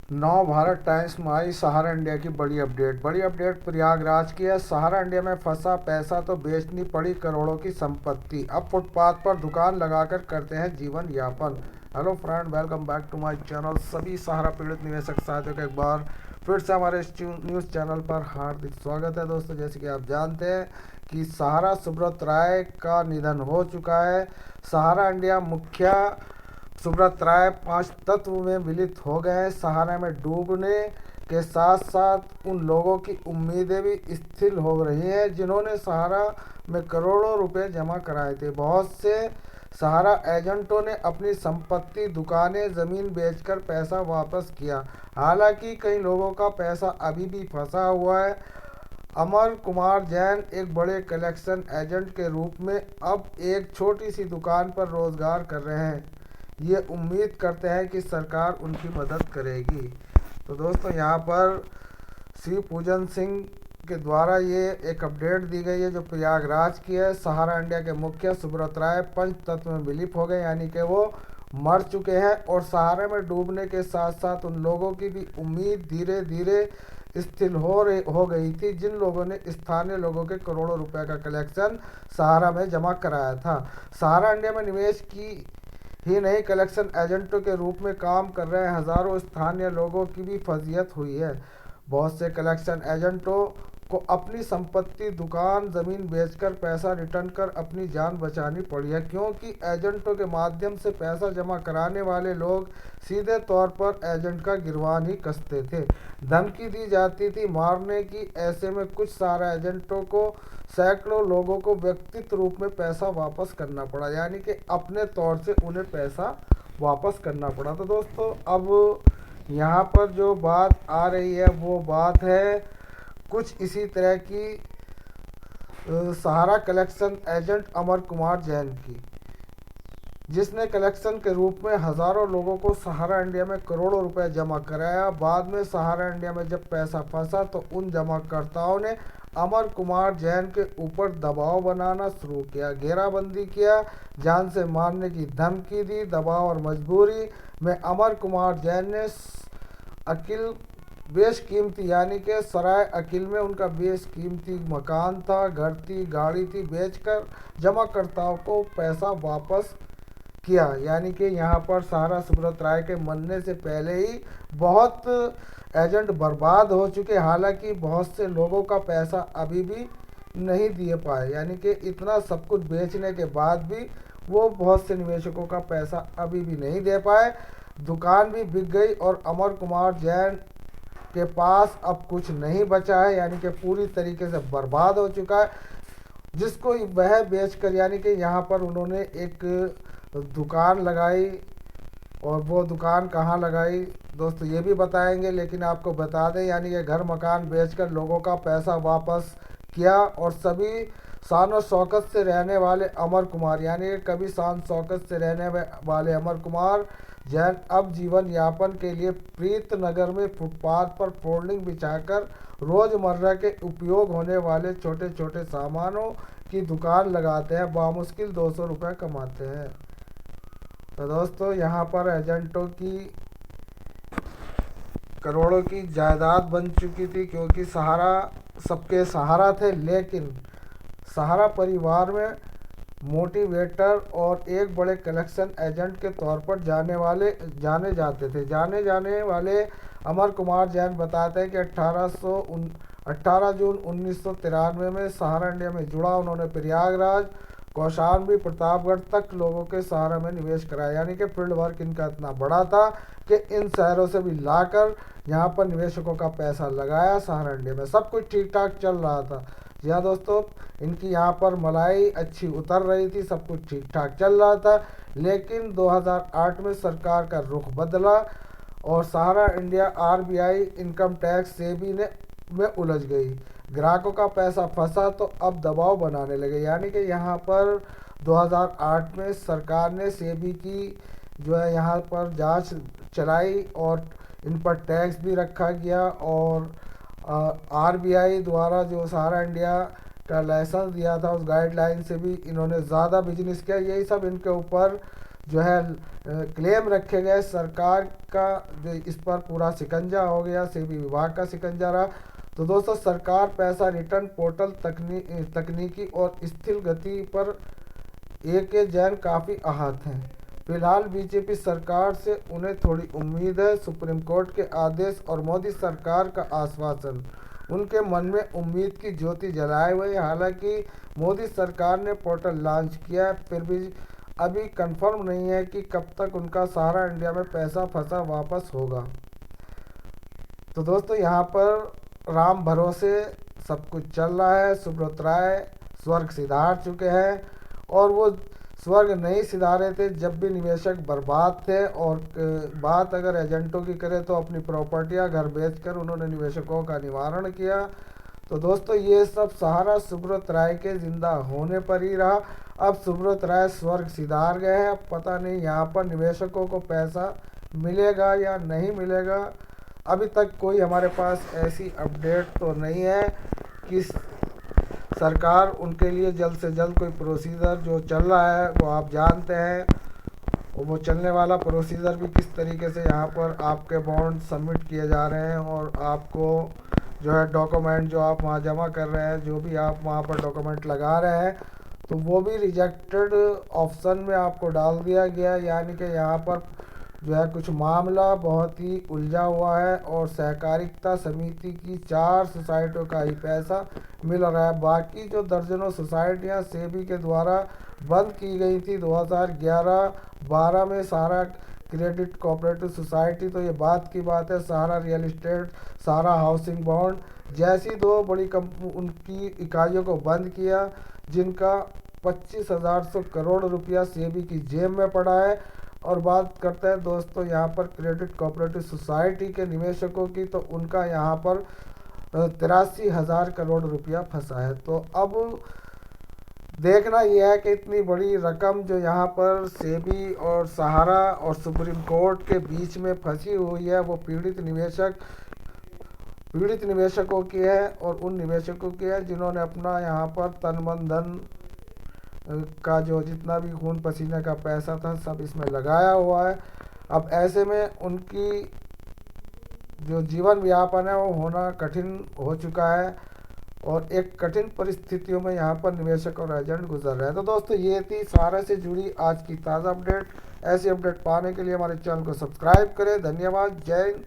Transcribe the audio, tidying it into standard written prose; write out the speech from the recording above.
नव भारत टाइम्स में आई सहारा इंडिया की बड़ी अपडेट प्रयागराज की है। सहारा इंडिया में फंसा पैसा तो बेचनी पड़ी करोड़ों की संपत्ति, अब फुटपाथ पर दुकान लगाकर करते हैं जीवन यापन। Hello friend, welcome back to my channel. सभी सहारा पीड़ित निवेशक साथियों का एक बार फिर से हमारे इस न्यूज़ चैनल पर हार्दिक स्वागत है। दोस्तों, जैसे कि आप जानते हैं कि सहारा सुब्रत राय का निधन हो चुका है। सहारा इंडिया मुखिया सुब्रत राय पांच तत्व में विलित हो गए हैं। सहारा में डूबने के साथ साथ उन लोगों की उम्मीदें भी स्थिर हो रही हैं जिन्होंने सहारा में करोड़ों रुपए जमा कराए थे। बहुत से सहारा एजेंटों ने अपनी संपत्ति, दुकानें, जमीन बेचकर पैसा वापस किया। हालांकि कई लोगों का पैसा अभी भी फंसा हुआ है। अमर कुमार जैन एक बड़े कलेक्शन एजेंट के रूप में अब एक छोटी सी दुकान पर रोजगार कर रहे हैं। ये उम्मीद करते हैं कि सरकार उनकी मदद करेगी। तो दोस्तों, यहाँ पर श्री पूजन सिंह के द्वारा ये एक अपडेट दी गई है जो प्रयागराज की है। सहारा इंडिया के मुखिया सुब्रत राय पंच तत्व में विलीप हो गए, यानी कि वो मर चुके हैं। और सहारे में डूबने के साथ साथ उन लोगों की भी उम्मीद धीरे धीरे स्थिर हो गई थी जिन लोगों ने स्थानीय लोगों के करोड़ों रुपए का कलेक्शन सहारा में जमा कराया था। सहारा इंडिया में निवेश की ही नहीं, कलेक्शन एजेंटों के रूप में काम कर रहे हजारों स्थानीय लोगों की भी फजीयत हुई है। बहुत से कलेक्शन एजेंटों को अपनी संपत्ति, दुकान, जमीन बेचकर पैसा रिटर्न कर अपनी जान बचानी पड़ी है, क्योंकि एजेंटों के माध्यम से पैसा जमा कराने वाले लोग सीधे तौर पर एजेंट का गिरबान ही कसते थे। धमकी दी जाती थी मारने की। ऐसे में कुछ सारे एजेंटों को सैकड़ों लोगों को व्यक्तिगत रूप में पैसा वापस करना पड़ा, यानी कि अपने तौर से उन्हें पैसा वापस करना पड़ा। तो दोस्तों, अब यहाँ पर जो बात आ रही है वो बात है कुछ इसी तरह की सहारा कलेक्शन एजेंट अमर कुमार जैन की, जिसने कलेक्शन के रूप में हजारों लोगों को सहारा इंडिया में करोड़ों रुपए जमा कराया। बाद में सहारा इंडिया में जब पैसा फंसा तो उन जमाकर्ताओं ने अमर कुमार जैन के ऊपर दबाव बनाना शुरू किया, घेराबंदी किया, जान से मारने की धमकी दी। दबाव और मजबूरी में अमर कुमार जैन ने अकिल बेशकीमती, यानी कि सराय अकिल में उनका बेशकीमती मकान था, घर थी, गाड़ी थी, बेचकर जमाकर्ताओं को पैसा वापस किया। यानी कि यहाँ पर सहारा सुब्रत राय के मरने से पहले ही बहुत एजेंट बर्बाद हो चुके। हालांकि बहुत से लोगों का पैसा अभी भी नहीं दिए पाए, यानी कि इतना सब कुछ बेचने के बाद भी वो बहुत से निवेशकों का पैसा अभी भी नहीं दे पाए। दुकान भी बिक गई और अमर कुमार जैन के पास अब कुछ नहीं बचा है, यानी कि पूरी तरीके से बर्बाद हो चुका है, जिसको वह बेचकर, यानी कि यहाँ पर उन्होंने एक दुकान लगाई। और वो दुकान कहाँ लगाई दोस्तों ये भी बताएंगे, लेकिन आपको बता दें, यानी कि घर मकान बेचकर लोगों का पैसा वापस किया। और सभी शान और शौकत से रहने वाले अमर कुमार, यानी कि कभी शान शौकत से रहने वाले अमर कुमार जैन अब जीवन यापन के लिए प्रीत नगर में फुटपाथ पर फोल्डिंग बिछाकर रोजमर्रा के उपयोग होने वाले छोटे छोटे सामानों की दुकान लगाते हैं। बामुश्किल 200 रुपये कमाते हैं। तो दोस्तों, यहाँ पर एजेंटों की करोड़ों की जायदाद बन चुकी थी, क्योंकि सहारा सबके सहारा थे। लेकिन सहारा परिवार में मोटिवेटर और एक बड़े कलेक्शन एजेंट के तौर पर जाने जाते थे। जाने वाले अमर कुमार जैन बताते हैं कि 18 जून 1993 में सहारा इंडिया में जुड़ा। उन्होंने प्रयागराज, कौशाम्बी, प्रतापगढ़ तक लोगों के सहारा में निवेश कराया, यानी कि फील्ड वर्क इनका इतना बड़ा था कि इन शहरों से भी लाकर यहाँ पर निवेशकों का पैसा लगाया। सहारा इंडिया में सब कुछ ठीक ठाक चल रहा था। जी हाँ दोस्तों, इनकी यहाँ पर मलाई अच्छी उतर रही थी, सब कुछ ठीक ठाक चल रहा था। लेकिन 2008 में सरकार का रुख बदला और Sahara India RBI, income tax, SEBI ने में उलझ गई। ग्राहकों का पैसा फंसा तो अब दबाव बनाने लगे, यानी कि यहाँ पर 2008 में सरकार ने सेबी की जो है यहाँ पर जांच चलाई और इन पर टैक्स भी रखा गया। और आरबीआई द्वारा जो सहारा इंडिया का लाइसेंस दिया था उस गाइडलाइन से भी इन्होंने ज़्यादा बिजनेस किया। यही सब इनके ऊपर जो है क्लेम रखे गए, सरकार का जो इस पर पूरा शिकंजा हो गया, सेबी विभाग का शिकंजा रहा। तो दोस्तों, सरकार पैसा रिटर्न पोर्टल तकनीकी और स्थिर गति पर के जैन काफ़ी आहत हैं। फिलहाल बीजेपी सरकार से उन्हें थोड़ी उम्मीद है। सुप्रीम कोर्ट के आदेश और मोदी सरकार का आश्वासन उनके मन में उम्मीद की ज्योति जलाए हुए। हालांकि मोदी सरकार ने पोर्टल लॉन्च किया है, फिर भी अभी कंफर्म नहीं है कि कब तक उनका सहारा इंडिया में पैसा फंसा वापस होगा। तो दोस्तों, यहाँ पर राम भरोसे सब कुछ चल रहा है। सुब्रत राय स्वर्ग सिधार चुके हैं, और वो स्वर्ग नहीं सिधारे थे जब भी निवेशक बर्बाद थे। और बात अगर एजेंटों की करें तो अपनी प्रॉपर्टियां, घर बेचकर उन्होंने निवेशकों का निवारण किया। तो दोस्तों, ये सब सहारा सुब्रत राय के जिंदा होने पर ही रहा। अब सुब्रत राय स्वर्ग सिधार गए हैं। अब पता नहीं यहाँ पर निवेशकों को पैसा मिलेगा या नहीं मिलेगा। अभी तक कोई हमारे पास ऐसी अपडेट तो नहीं है कि सरकार उनके लिए जल्द से जल्द कोई प्रोसीजर जो चल रहा है वो आप जानते हैं। वो चलने वाला प्रोसीजर भी किस तरीके से यहाँ पर आपके बॉन्ड सबमिट किए जा रहे हैं, और आपको जो है डॉक्यूमेंट जो आप वहाँ जमा कर रहे हैं, जो भी आप वहाँ पर डॉक्यूमेंट लगा रहे हैं, तो वो भी रिजेक्टेड ऑप्शन में आपको डाल दिया गया। यानी कि यहाँ पर जो है कुछ मामला बहुत ही उलझा हुआ है, और सहकारिता समिति की 4 सोसाइटियों का ही पैसा मिल रहा है। बाकी जो दर्जनों सोसाइटियाँ सेबी के द्वारा बंद की गई थी 2011-12 में, सहारा क्रेडिट कोऑपरेटिव सोसाइटी, तो ये बात की बात है, सहारा रियल इस्टेट, सहारा हाउसिंग बॉन्ड जैसी 2 बड़ी उनकी इकाइयों को बंद किया, जिनका 25,100 करोड़ रुपया सेबी की जेब में पड़ा है। और बात करते हैं दोस्तों यहाँ पर क्रेडिट कोऑपरेटिव सोसाइटी के निवेशकों की, तो उनका यहाँ पर 83,000 करोड़ रुपया फंसा है। तो अब देखना यह है कि इतनी बड़ी रकम जो यहाँ पर सेबी और सहारा और सुप्रीम कोर्ट के बीच में फंसी हुई है, वो पीड़ित निवेशकों की है, और उन निवेशकों की है जिन्होंने अपना यहाँ पर तन मन धन का जो जितना भी खून पसीने का पैसा था सब इसमें लगाया हुआ है। अब ऐसे में उनकी जो जीवन व्यापन है वो होना कठिन हो चुका है, और एक कठिन परिस्थितियों में यहाँ पर निवेशक और एजेंट गुजर रहे हैं। तो दोस्तों, ये थी सहारा से जुड़ी आज की ताज़ा अपडेट। ऐसी अपडेट पाने के लिए हमारे चैनल को सब्सक्राइब करें। धन्यवाद। जय हिंद।